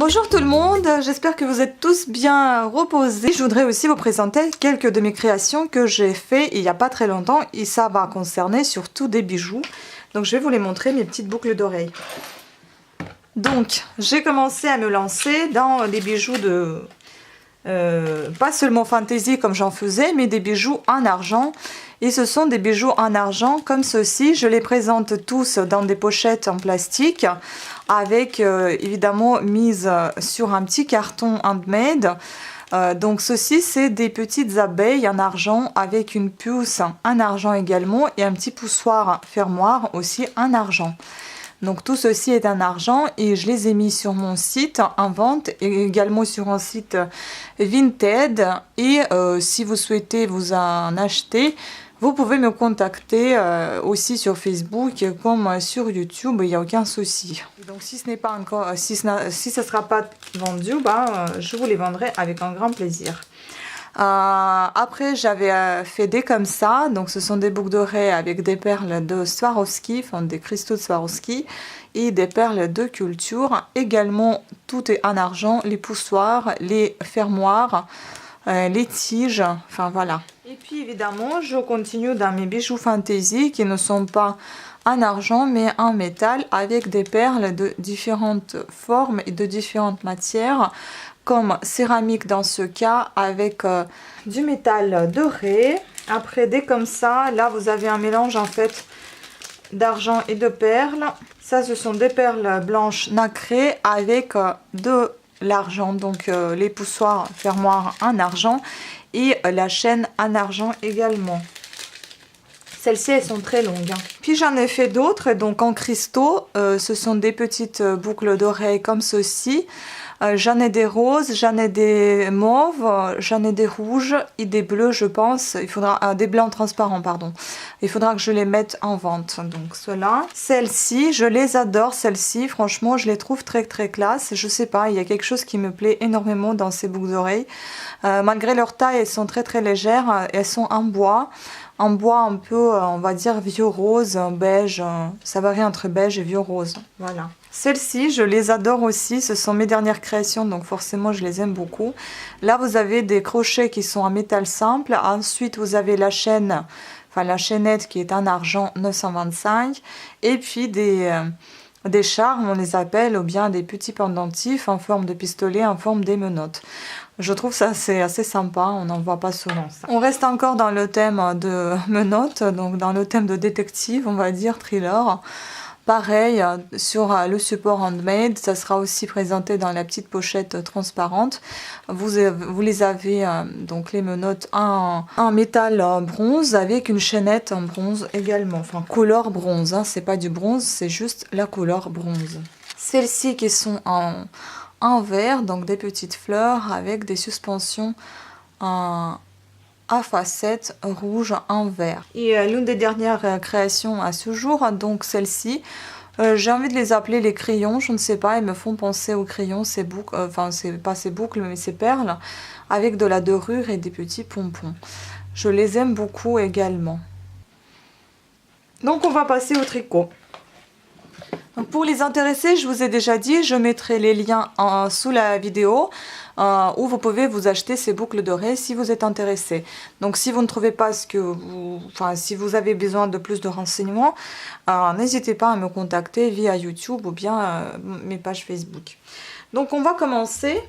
Bonjour tout le monde, j'espère que vous êtes tous bien reposés. Je voudrais aussi vous présenter quelques de mes créations que j'ai fait il n'y a pas très longtemps et ça va concerner surtout des bijoux. Donc je vais vous les montrer, mes petites boucles d'oreilles. Donc j'ai commencé à me lancer dans des bijoux de... pas seulement fantaisie comme j'en faisais, mais des bijoux en argent. Et ce sont des bijoux en argent comme ceci. Je les présente tous dans des pochettes en plastique avec évidemment mise sur un petit carton handmade. Donc ceci c'est des petites abeilles en argent avec une puce en argent également et un petit poussoir fermoir aussi en argent. Donc tout ceci est en argent et je les ai mis sur mon site en vente et également sur un site Vinted. Et si vous souhaitez vous en acheter, vous pouvez me contacter aussi sur Facebook comme sur YouTube, il n'y a aucun souci. Donc si ce n'est pas encore, si ça ne sera pas vendu, je vous les vendrai avec un grand plaisir. Après j'avais fait des comme ça, donc ce sont des boucles d'oreilles avec des perles de Swarovski, enfin des cristaux de Swarovski et des perles de culture. Également tout est en argent, les poussoirs, les fermoirs, les tiges, enfin voilà. Et puis évidemment je continue dans mes bijoux fantaisie qui ne sont pas en argent mais en métal avec des perles de différentes formes et de différentes matières comme céramique dans ce cas avec du métal doré. Après des comme ça, là vous avez un mélange en fait d'argent et de perles. Ça ce sont des perles blanches nacrées avec de l'argent, donc les poussoirs fermoirs en argent et la chaîne en argent également. Celles-ci elles sont très longues. Puis j'en ai fait d'autres donc en cristaux. Ce sont des petites boucles d'oreilles comme ceci. J'en ai des roses, j'en ai des mauves, j'en ai des rouges et des bleus je pense. Il faudra des blancs transparents pardon. Il faudra que je les mette en vente. Donc ceux-là. Celles-ci, je les adore celles-ci. Franchement, je les trouve très classe. Je sais pas, il y a quelque chose qui me plaît énormément dans ces boucles d'oreilles. Malgré leur taille, elles sont très légères. Elles sont en bois. En bois un peu, on va dire vieux rose, beige. Ça varie entre beige et vieux rose. Voilà. Celles-ci, je les adore aussi. Ce sont mes dernières créations, donc forcément, je les aime beaucoup. Là, vous avez des crochets qui sont en métal simple. Ensuite, vous avez la chaîne, enfin la chaînette qui est en argent 925. Et puis des charmes, on les appelle, ou bien des petits pendentifs en forme de pistolet, en forme des menottes. Je trouve ça c'est assez sympa, on n'en voit pas souvent ça. On reste encore dans le thème de menottes, donc dans le thème de détective, on va dire, thriller. Pareil, sur le support handmade, ça sera aussi présenté dans la petite pochette transparente. Vous les avez, donc les menottes en métal bronze avec une chaînette en bronze également. Enfin, couleur bronze, hein, c'est pas du bronze, c'est juste la couleur bronze. Celles-ci qui sont en verre, donc des petites fleurs avec des suspensions à facettes rouges en verre. Et l'une des dernières créations à ce jour, donc celle-ci, j'ai envie de les appeler les crayons, je ne sais pas, ils me font penser aux crayons, ces boucles, enfin c'est pas ces boucles mais ces perles, avec de la dorure et des petits pompons. Je les aime beaucoup également. Donc on va passer au tricot. Donc pour les intéressés, je vous ai déjà dit, je mettrai les liens sous la vidéo où vous pouvez vous acheter ces boucles d'oreilles si vous êtes intéressé. Donc si vous ne trouvez pas ce que vous... Enfin, si vous avez besoin de plus de renseignements, n'hésitez pas à me contacter via YouTube ou bien mes pages Facebook. Donc on va commencer